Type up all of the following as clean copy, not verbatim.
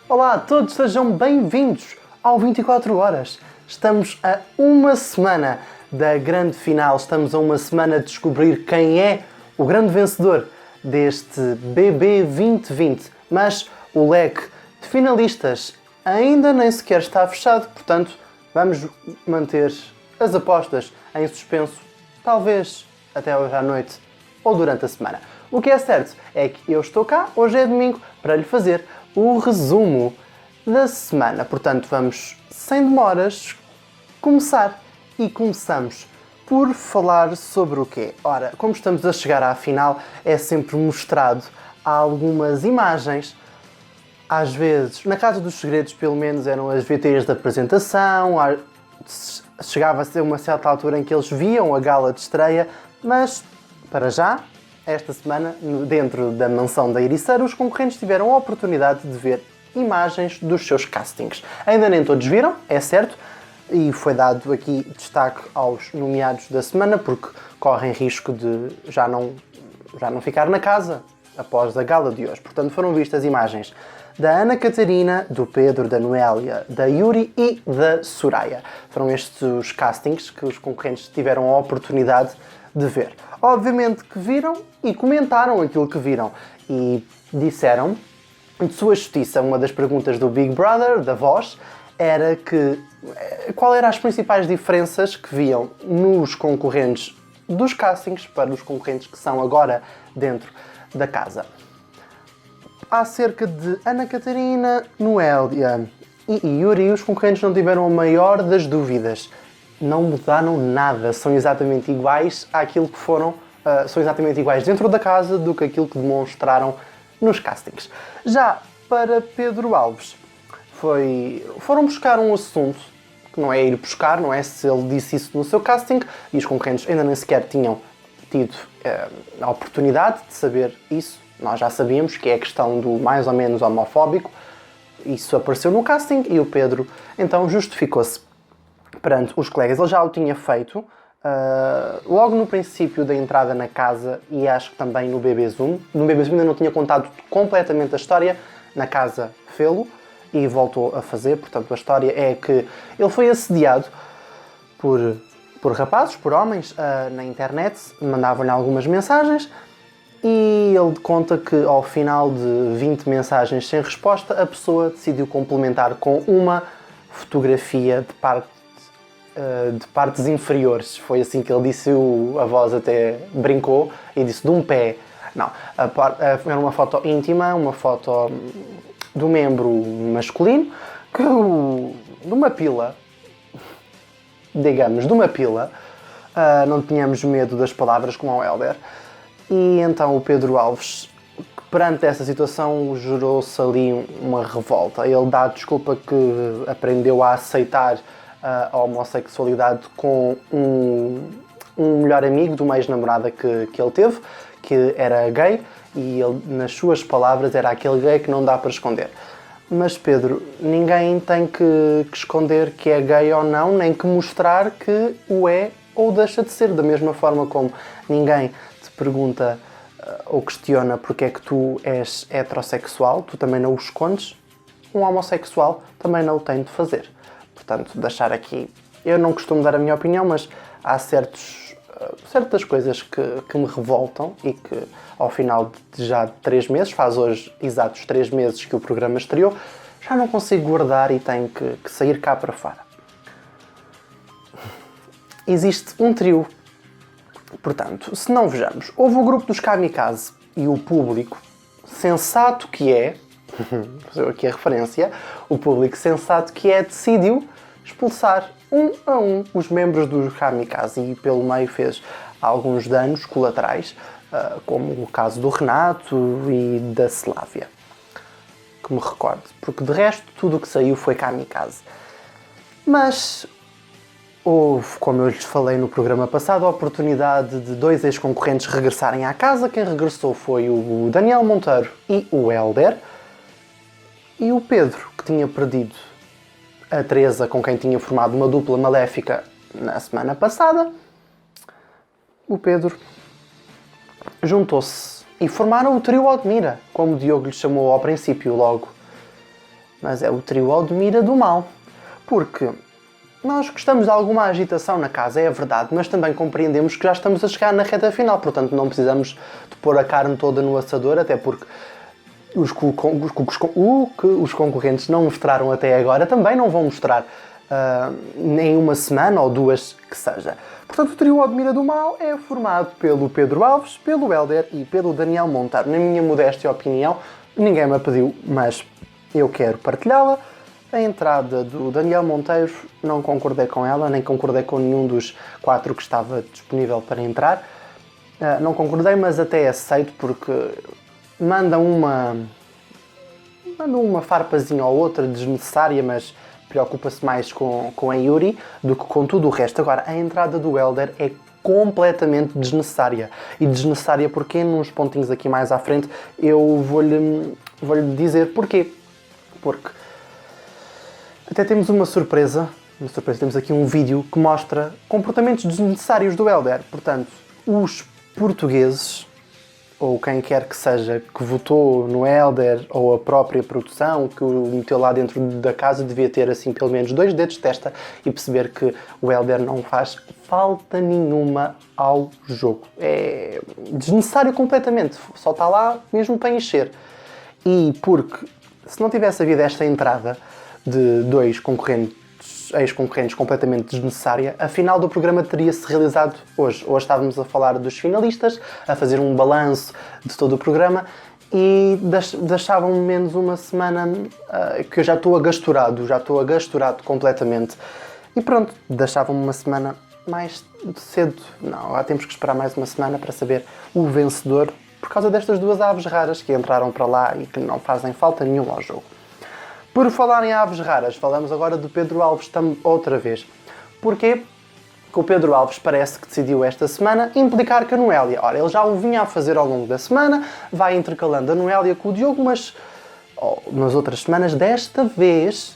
Olá a todos, sejam bem-vindos ao 24 Horas. Estamos a uma semana da grande final, estamos a uma semana de descobrir quem é o grande vencedor deste BB 2020. Mas o leque de finalistas ainda nem sequer está fechado, portanto vamos manter as apostas em suspenso, talvez até hoje à noite ou durante a semana. O que é certo é que eu estou cá, hoje é domingo, para lhe fazer o resumo da semana. Portanto, vamos, sem demoras, começar. E começamos por falar sobre o quê? Ora, como estamos a chegar à final, é sempre mostrado algumas imagens. Às vezes, na Casa dos Segredos, pelo menos, eram as VTs da apresentação. Chegava a ser uma certa altura em que eles viam a gala de estreia. Mas, para já, esta semana, dentro da mansão da Ericeira, os concorrentes tiveram a oportunidade de ver imagens dos seus castings. Ainda nem todos viram, é certo, e foi dado aqui destaque aos nomeados da semana, porque correm risco de já não ficar na casa após a gala de hoje. Portanto, foram vistas imagens da Ana Catarina, do Pedro, da Noélia, da Yuri e da Soraya. Foram estes os castings que os concorrentes tiveram a oportunidade de ver. Obviamente que viram e comentaram aquilo que viram e disseram, de sua justiça, uma das perguntas do Big Brother, da Voz, era que qual eram as principais diferenças que viam nos concorrentes dos castings para os concorrentes que são agora dentro da casa. Acerca de Ana Catarina, Noélia e Yuri, os concorrentes não tiveram a maior das dúvidas. Não mudaram nada, são exatamente iguais àquilo que foram, são exatamente iguais dentro da casa do que aquilo que demonstraram nos castings. Já para Pedro Alves, foram buscar um assunto, que não é ir buscar, não é se ele disse isso no seu casting, e os concorrentes ainda nem sequer tinham tido a oportunidade de saber isso. Nós já sabíamos que é a questão do mais ou menos homofóbico, isso apareceu no casting e o Pedro então justificou-se perante os colegas. Ele já o tinha feito logo no princípio da entrada na casa e acho que também no BB Zoom. No BB Zoom ainda não tinha contado completamente a história, na casa fê-lo e voltou a fazer. Portanto, a história é que ele foi assediado por rapazes, por homens, na internet, mandavam-lhe algumas mensagens e ele conta que ao final de 20 mensagens sem resposta, a pessoa decidiu complementar com uma fotografia de partes inferiores. Foi assim que ele disse, a Voz até brincou e disse de um pé. Não, era uma foto íntima, uma foto do membro masculino, de uma pila, digamos, de uma pila. Não tínhamos medo das palavras como ao Helder. E então o Pedro Alves, perante essa situação, gerou-se ali uma revolta. Ele dá a desculpa que aprendeu a aceitar a homossexualidade com um melhor amigo de uma ex-namorada que ele teve, que era gay, e ele, nas suas palavras, era aquele gay que não dá para esconder. Mas Pedro, ninguém tem que esconder que é gay ou não, nem que mostrar que o é ou deixa de ser, da mesma forma como ninguém te pergunta ou questiona porque é que tu és heterossexual, tu também não o escondes, um homossexual também não o tem de fazer. Portanto, deixar aqui, eu não costumo dar a minha opinião, mas há certas coisas que me revoltam e que ao final de já 3 meses, faz hoje exatos 3 meses que o programa estreou, já não consigo guardar e tenho que sair cá para fora. Existe um trio, portanto, se não vejamos, houve o grupo dos Kamikaze e o público sensato que é, vou aqui a referência, o público sensato que é decidiu expulsar um a um os membros dos Kamikaze e pelo meio fez alguns danos colaterais, como o caso do Renato e da Slávia, que me recordo, porque de resto tudo o que saiu foi Kamikaze. Mas houve, como eu lhes falei no programa passado, a oportunidade de 2 ex-concorrentes regressarem à casa. Quem regressou foi o Daniel Monteiro e o Helder. E o Pedro, que tinha perdido a Teresa, com quem tinha formado uma dupla maléfica na semana passada, o Pedro juntou-se e formaram o trio Odmira, como o Diogo lhe chamou ao princípio logo. Mas é o trio Odmira do mal, porque nós gostamos de alguma agitação na casa, é verdade, mas também compreendemos que já estamos a chegar na reta final, portanto não precisamos de pôr a carne toda no assador, até porque o que os concorrentes não mostraram até agora também não vão mostrar em uma semana ou duas que seja. Portanto, o trio Odmira do Mal é formado pelo Pedro Alves, pelo Hélder e pelo Daniel Monteiro. Na minha modesta opinião, ninguém me a pediu, mas eu quero partilhá-la. A entrada do Daniel Monteiro, não concordei com ela, nem concordei com nenhum dos 4 que estava disponível para entrar. Não concordei, mas até aceito, porque manda uma farpazinha ou outra desnecessária, mas preocupa-se mais com a Yuri do que com tudo o resto. Agora, a entrada do Hélder é completamente desnecessária. E desnecessária porque, nos pontinhos aqui mais à frente, eu vou-lhe dizer porquê. Porque até temos uma surpresa, temos aqui um vídeo que mostra comportamentos desnecessários do Hélder. Portanto, os portugueses, ou quem quer que seja, que votou no Hélder, ou a própria produção que o meteu lá dentro da casa, devia ter assim pelo menos 2 dedos de testa e perceber que o Hélder não faz falta nenhuma ao jogo. É desnecessário completamente, só está lá mesmo para encher. E porque, se não tivesse havido esta entrada de 2 ex-concorrentes completamente desnecessária, a final do programa teria-se realizado hoje. Hoje estávamos a falar dos finalistas, a fazer um balanço de todo o programa e deixavam menos uma semana que eu já estou agasturado completamente. E pronto, deixavam-me uma semana mais cedo. Não, agora temos que esperar mais uma semana para saber o vencedor, por causa destas 2 aves raras que entraram para lá e que não fazem falta nenhuma ao jogo. Por falar em aves raras, falamos agora do Pedro Alves outra vez. Porquê? Que o Pedro Alves parece que decidiu esta semana implicar com a Noélia. Ora, ele já o vinha a fazer ao longo da semana, vai intercalando a Noélia com o Diogo, mas nas outras semanas, desta vez,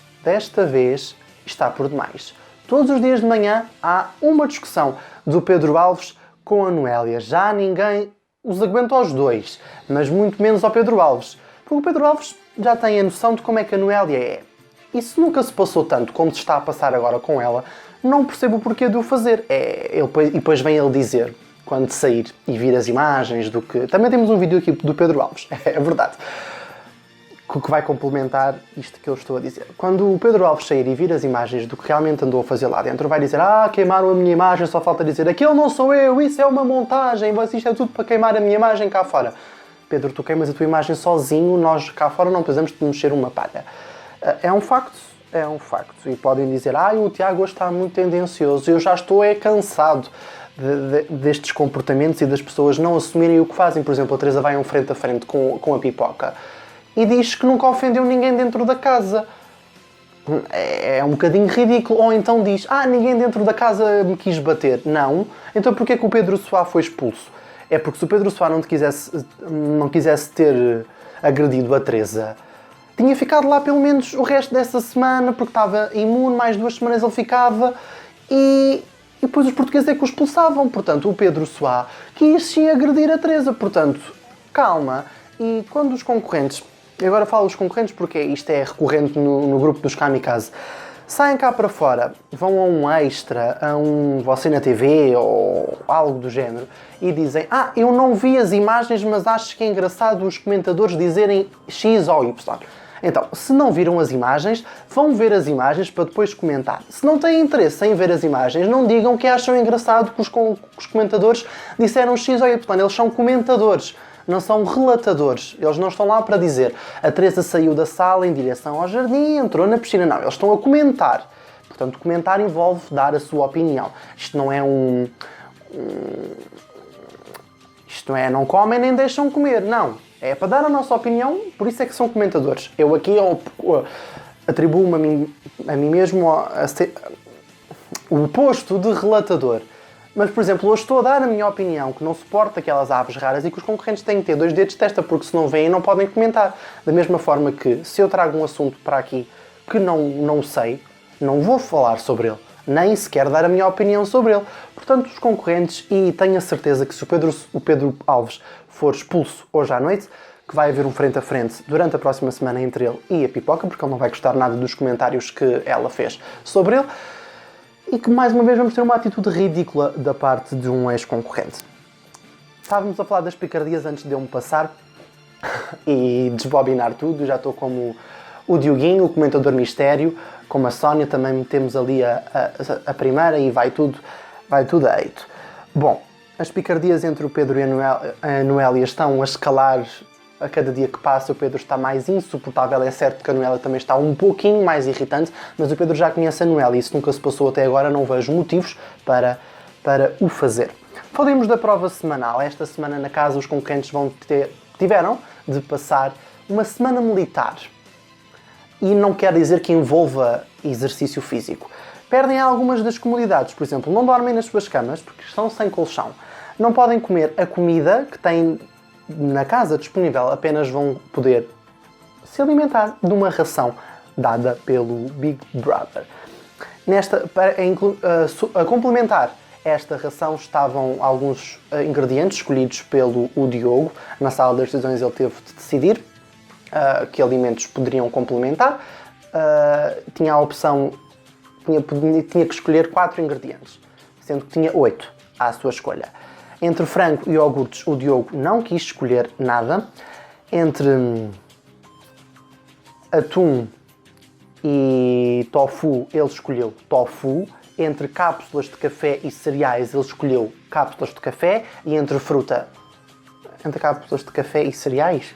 está por demais. Todos os dias de manhã há uma discussão do Pedro Alves com a Noélia. Já ninguém os aguenta aos 2, mas muito menos ao Pedro Alves. Porque o Pedro Alves já tem a noção de como é que a Noélia é. E se nunca se passou tanto como se está a passar agora com ela, não percebo o porquê de o fazer. E depois vem ele dizer, quando sair e vir as imagens do que... Também temos um vídeo aqui do Pedro Alves, é verdade, que vai complementar isto que eu estou a dizer. Quando o Pedro Alves sair e vir as imagens do que realmente andou a fazer lá dentro, vai dizer: queimaram a minha imagem, só falta dizer aquele não sou eu, isso é uma montagem, isto é tudo para queimar a minha imagem cá fora. Pedro, tu queimas a tua imagem sozinho, nós cá fora não precisamos de mexer uma palha. É um facto. E podem dizer: o Tiago hoje está muito tendencioso. Eu já estou cansado destes comportamentos e das pessoas não assumirem o que fazem. Por exemplo, a Teresa vai frente a frente com a pipoca e diz que nunca ofendeu ninguém dentro da casa. É um bocadinho ridículo. Ou então diz: ninguém dentro da casa me quis bater. Não. Então porquê que o Pedro Soá foi expulso? É porque se o Pedro Soá não quisesse ter agredido a Teresa, tinha ficado lá pelo menos o resto dessa semana, porque estava imune, mais 2 semanas ele ficava, e depois os portugueses é que o expulsavam. Portanto, o Pedro Soá quis sim agredir a Teresa. Portanto, calma. E quando os concorrentes, e agora falo os concorrentes porque isto é recorrente no grupo dos Kamikaze, saem cá para fora, vão a um extra, a um Você na TV ou algo do género e dizem: eu não vi as imagens, mas acho que é engraçado os comentadores dizerem X ou Y. Então, se não viram as imagens, vão ver as imagens para depois comentar. Se não têm interesse em ver as imagens, não digam que acham engraçado que os comentadores disseram X ou Y. Eles são comentadores, não são relatadores. Eles não estão lá para dizer: a Teresa saiu da sala em direção ao jardim e entrou na piscina. Não, eles estão a comentar. Portanto, comentar envolve dar a sua opinião. Isto não é Isto é, não comem nem deixam comer. Não. É para dar a nossa opinião, por isso é que são comentadores. Eu aqui atribuo-me a mim mesmo o posto de relatador. Mas, por exemplo, hoje estou a dar a minha opinião, que não suporto aquelas aves raras e que os concorrentes têm que ter 2 dedos de testa, porque se não veem não podem comentar. Da mesma forma que, se eu trago um assunto para aqui que não sei, não vou falar sobre ele, nem sequer dar a minha opinião sobre ele. Portanto, os concorrentes, e tenho a certeza que se o Pedro Alves for expulso hoje à noite, que vai haver um frente a frente durante a próxima semana entre ele e a Pipoca, porque ele não vai gostar nada dos comentários que ela fez sobre ele, e que mais uma vez vamos ter uma atitude ridícula da parte de um ex-concorrente. Estávamos a falar das picardias antes de eu me passar e desbobinar tudo. Já estou como o Dioguinho, o comentador mistério, como a Sónia, também metemos ali a primeira e vai tudo a eito. Bom, as picardias entre o Pedro e a Noélia estão a escalar a cada dia que passa. O Pedro está mais insuportável. É certo que a Noélia também está um pouquinho mais irritante, mas o Pedro já conhece a Noélia e isso nunca se passou até agora. Não vejo motivos para o fazer. Falemos da prova semanal. Esta semana na casa os concorrentes tiveram de passar uma semana militar. E não quer dizer que envolva exercício físico. Perdem algumas das comodidades. Por exemplo, não dormem nas suas camas porque estão sem colchão. Não podem comer a comida que têm na casa disponível. Apenas vão poder se alimentar de uma ração dada pelo Big Brother. A complementar esta ração estavam alguns ingredientes escolhidos pelo Diogo. Na sala das decisões ele teve de decidir que alimentos poderiam complementar. Tinha a opção, tinha que escolher 4 ingredientes, sendo que tinha 8 à sua escolha. Entre frango e iogurtes, o Diogo não quis escolher nada. Entre atum e tofu, ele escolheu tofu. Entre cápsulas de café e cereais, ele escolheu cápsulas de café. E entre cápsulas de café e cereais?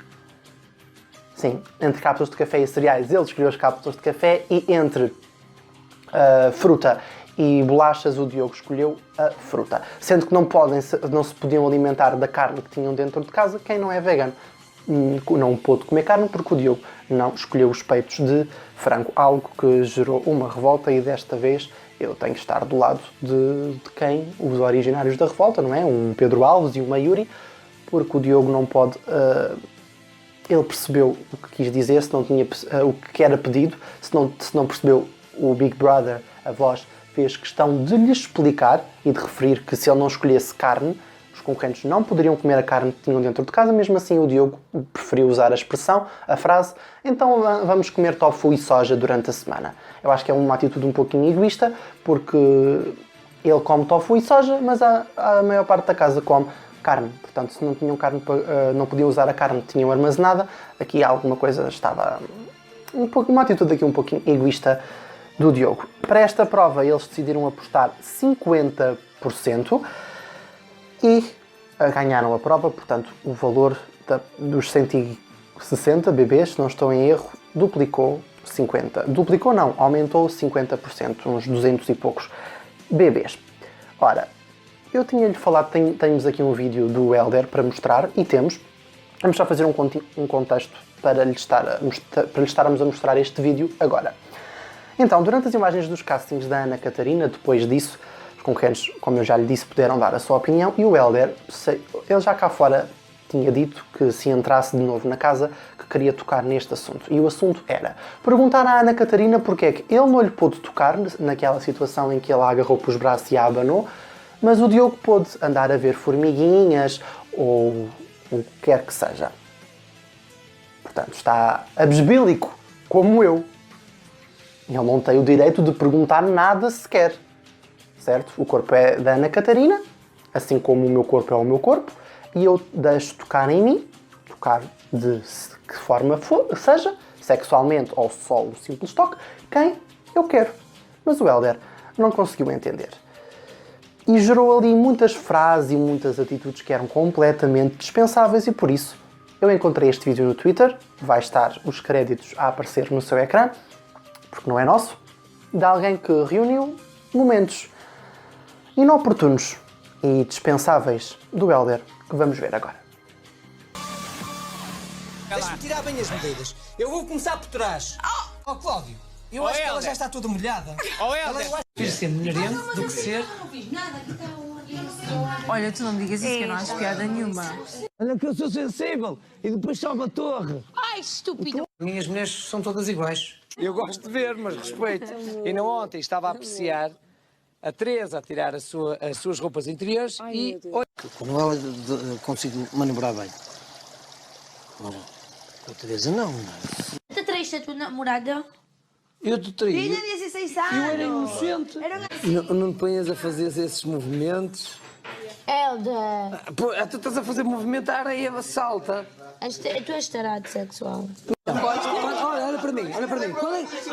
Sim, entre cápsulas de café e cereais, ele escolheu as cápsulas de café. E entre fruta e bolachas, o Diogo escolheu a fruta. Sendo que não se podiam alimentar da carne que tinham dentro de casa. Quem não é vegano não pôde comer carne porque o Diogo não escolheu os peitos de frango. Algo que gerou uma revolta e desta vez eu tenho que estar do lado de quem? Os originários da revolta, não é? Um Pedro Alves e uma Yuri, porque o Diogo não pode... ele percebeu o que quis dizer, se não tinha o que era pedido, se não percebeu, o Big Brother, a voz, fez questão de lhe explicar e de referir que se ele não escolhesse carne, os concorrentes não poderiam comer a carne que tinham dentro de casa. Mesmo assim o Diogo preferiu usar a frase, então vamos comer tofu e soja durante a semana. Eu acho que é uma atitude um pouquinho egoísta, porque ele come tofu e soja, mas a maior parte da casa come carne. Portanto, se não tinham carne, não podiam usar a carne que tinham armazenada, aqui alguma coisa estava... uma atitude aqui um pouquinho egoísta do Diogo. Para esta prova eles decidiram apostar 50% e ganharam a prova. Portanto, o valor dos 160 bebês, se não estou em erro, duplicou 50%. Duplicou não, aumentou 50%, uns 200 e poucos bebês. Ora, eu tinha-lhe falado, temos aqui um vídeo do Helder para mostrar, e vamos só fazer um contexto para lhe estarmos a mostrar este vídeo agora. Então, durante as imagens dos castings da Ana Catarina, depois disso, os concorrentes, como eu já lhe disse, puderam dar a sua opinião, e o Helder, ele já cá fora tinha dito que se entrasse de novo na casa, que queria tocar neste assunto. E o assunto era perguntar à Ana Catarina porque é que ele não lhe pôde tocar naquela situação em que ela agarrou pelos braços e a abanou, mas o Diogo pôde andar a ver formiguinhas ou o que quer que seja. Portanto, está abesbílico, como eu. Ele não tem o direito de perguntar nada sequer. Certo? O corpo é da Ana Catarina, assim como o meu corpo é o meu corpo, e eu deixo tocar em mim, tocar de que forma for, seja, sexualmente ou só um simples toque, quem eu quero. Mas o Helder não conseguiu entender. E gerou ali muitas frases e muitas atitudes que eram completamente dispensáveis, e por isso eu encontrei este vídeo no Twitter, vai estar os créditos a aparecer no seu ecrã, porque não é nosso, de alguém que reuniu momentos inoportunos e dispensáveis do Helder, que vamos ver agora. Deixa-me tirar bem as medidas. Eu vou começar por trás. Oh, Cláudio, eu acho que ela já está toda molhada. Oh, Helder! Prefiro ser mulherento do que ser... Não fiz nada, aqui está o... Olha, tu não me digas isso que eu não acho piada nenhuma. Olha que eu sou sensível e depois sobe a torre. Ai, estúpido. Minhas mulheres são todas iguais. Eu gosto de ver, mas respeito. E não ontem estava a apreciar a Teresa a tirar as suas roupas interiores e... Com ela consigo manobrar bem. Agora, com a Teresa não. Te traíste a tua namorada? Eu te traí. Ainda devia ser 6 anos. Eu era inocente. Não te ponhas a fazer esses movimentos. Helder, Pô, tu estás a fazer movimento, a areia salta. tu és tarado sexual. Olha para mim, olha para mim.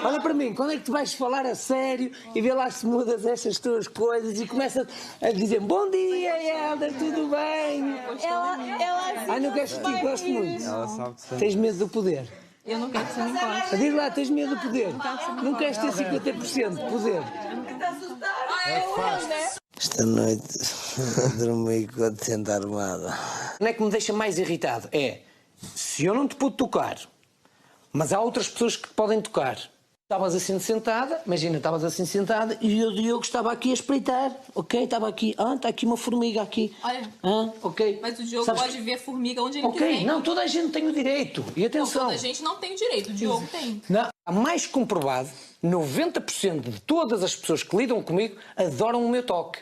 Olha para mim, quando é que tu vais falar a sério e vê lá se mudas estas tuas coisas e começas a dizer bom dia, Helder, tudo bem? Ai, não queres que te gosto muito? Tens medo do poder? Eu não quero que você me encoste. Diz lá, tens medo do poder? Não queres ter 50% de poder? Esta noite dormi com a tenda armada. Não é que me deixa mais irritado? É, se eu não te pude tocar, mas há outras pessoas que te podem tocar. Estavas assim sentada, imagina, estavas assim sentada e eu, Diogo, estava aqui a espreitar, ok? Estava aqui, está aqui uma formiga aqui. Olha, ok. mas o Diogo Sabes pode ver formiga onde ele Ok, quiser. não, toda a gente tem o direito. E atenção. Toda a gente não tem o direito, o Diogo tem. Não, há mais comprovado, 90% de todas as pessoas que lidam comigo adoram o meu toque.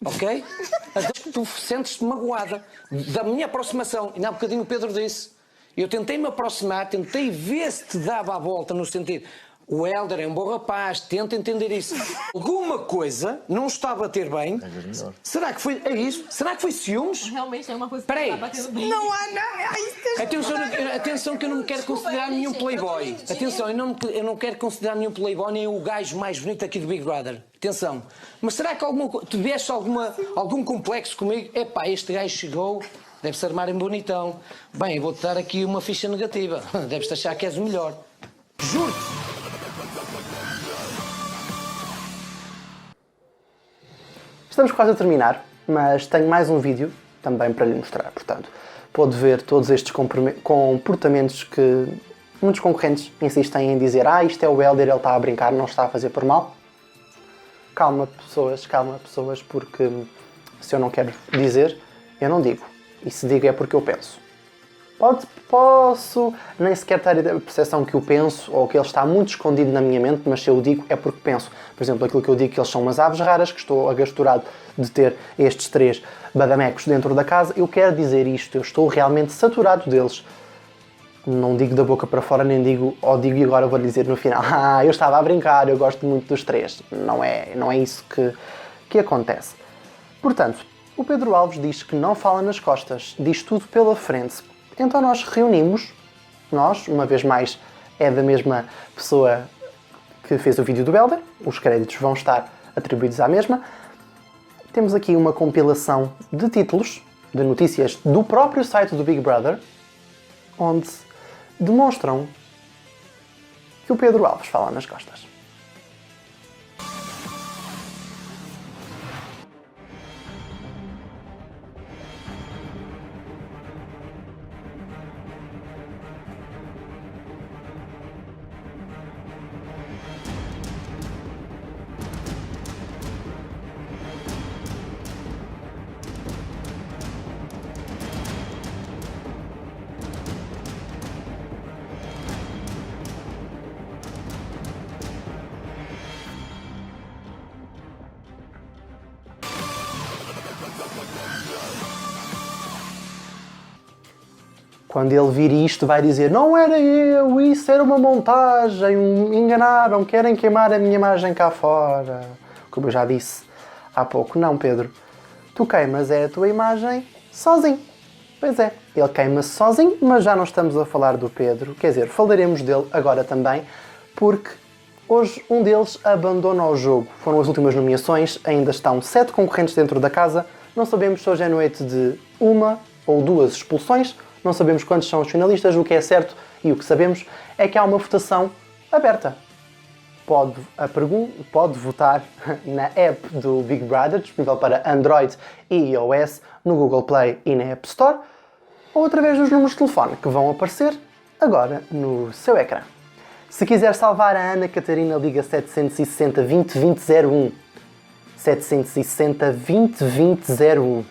Ok? Adoram que tu sentes-te magoada da minha aproximação. E há bocadinho o Pedro disse. Eu tentei me aproximar, tentei ver se te dava a volta no sentido. O Helder é um bom rapaz, tenta entender isso. Alguma coisa não está a bater bem. Será que foi. É isso? Será que foi ciúmes? Realmente é uma coisa que Espera aí. tá batendo bem. Não há nada. Atenção que eu não me quero considerar nenhum playboy. Atenção, eu não quero considerar nenhum playboy nem o gajo mais bonito aqui do Big Brother. Atenção. Mas será que tu tiveste algum complexo comigo? Epá, este gajo chegou, deve-se armar em bonitão. Bem, eu vou-te dar aqui uma ficha negativa. Deves-te achar que és o melhor. Juro-te. Estamos quase a terminar, mas tenho mais um vídeo também para lhe mostrar. Portanto, pode ver todos estes comportamentos que muitos concorrentes insistem em dizer isto é o Helder, ele está a brincar, não está a fazer por mal. Calma, pessoas, porque se eu não quero dizer, eu não digo. E se digo é porque eu penso. Posso nem sequer ter a percepção que eu penso ou que ele está muito escondido na minha mente, mas se eu o digo é porque penso. Por exemplo, aquilo que eu digo que eles são umas aves raras, que estou agasturado de ter estes 3 badamecos dentro da casa, eu quero dizer isto, eu estou realmente saturado deles. Não digo da boca para fora, nem digo, digo e agora vou dizer no final, eu estava a brincar, eu gosto muito dos 3. Não é isso que acontece. Portanto, o Pedro Alves diz que não fala nas costas, diz tudo pela frente. Então nós reunimos, uma vez mais, é da mesma pessoa que fez o vídeo do Helder, os créditos vão estar atribuídos à mesma. Temos aqui uma compilação de títulos, de notícias do próprio site do Big Brother, onde demonstram que o Pedro Alves fala nas costas. Quando ele vir isto vai dizer não era eu, isso era uma montagem, me enganaram, querem queimar a minha imagem cá fora. Como eu já disse há pouco, não Pedro, tu queimas a tua imagem sozinho. Pois é, ele queima-se sozinho, mas já não estamos a falar do Pedro, quer dizer, falaremos dele agora também, porque hoje um deles abandona o jogo. Foram as últimas nomeações, ainda estão 7 concorrentes dentro da casa, não sabemos se hoje é noite de 1 ou 2 expulsões, não sabemos quantos são os finalistas, o que é certo e o que sabemos é que há uma votação aberta. Pode votar na app do Big Brother, disponível para Android e iOS, no Google Play e na App Store, ou através dos números de telefone que vão aparecer agora no seu ecrã. Se quiser salvar a Ana Catarina, liga 760 20 20 01. 760 20 20 01.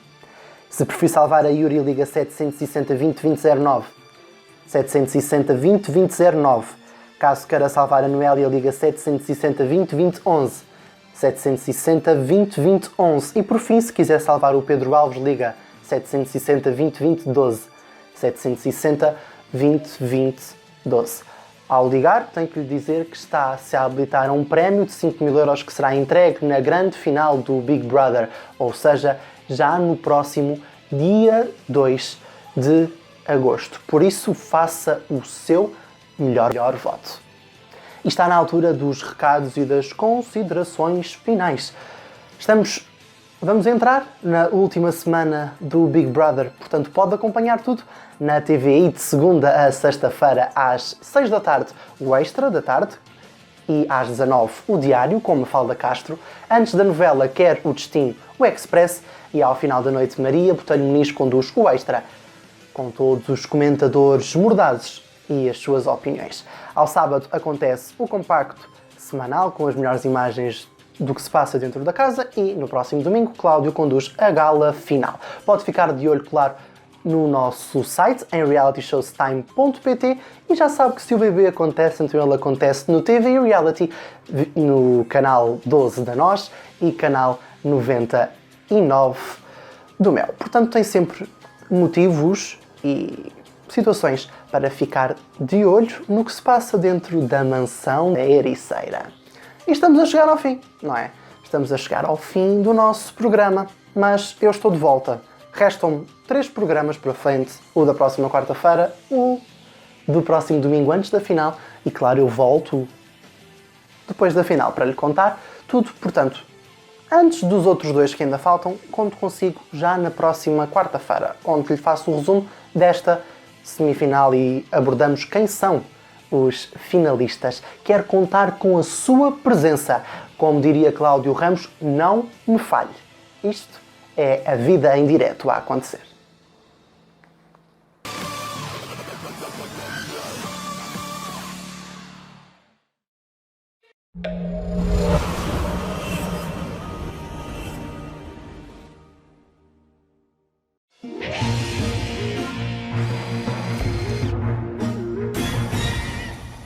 Se preferir salvar a Yuri, liga 760 20 20 09. 760 20 20 09. Caso queira salvar a Noélia, liga 760 20 20 11. 760 20 20 11. E por fim, se quiser salvar o Pedro Alves, liga 760 20 20 12. 760 20 20 12. Ao ligar, tenho que lhe dizer que está a se habilitar a um prémio de 5.000 euros que será entregue na grande final do Big Brother, ou seja, já no próximo dia 2 de agosto. Por isso, faça o seu melhor voto. E está na altura dos recados e das considerações finais. Vamos entrar na última semana do Big Brother, portanto pode acompanhar tudo na TVI de segunda a sexta-feira às 6 da tarde, o Extra da tarde, e às 19 o Diário, com Mafalda Castro. Antes da novela Quer o Destino, o Express, e ao final da noite Maria Botelho Muniz conduz o Extra, com todos os comentadores mordazes e as suas opiniões. Ao sábado acontece o compacto semanal com as melhores imagens do que se passa dentro da casa e no próximo domingo Cláudio conduz a gala final. Pode ficar de olho claro no nosso site em realityshowstime.pt e já sabe que se o bebê acontece, então ele acontece no TV Reality, no canal 12 da Nós e canal 99 do Mel. Portanto tem sempre motivos e situações para ficar de olho no que se passa dentro da mansão da Ericeira. E estamos a chegar ao fim, não é? Estamos a chegar ao fim do nosso programa, mas eu estou de volta. Restam-me 3 programas para frente, o da próxima quarta-feira, o do próximo domingo antes da final e, claro, eu volto depois da final para lhe contar tudo. Portanto, antes dos outros 2 que ainda faltam, conto consigo já na próxima quarta-feira, onde lhe faço o resumo desta semifinal e abordamos quem são os finalistas. Quero contar com a sua presença. Como diria Cláudio Ramos, não me falhe. Isto é a vida em direto a acontecer.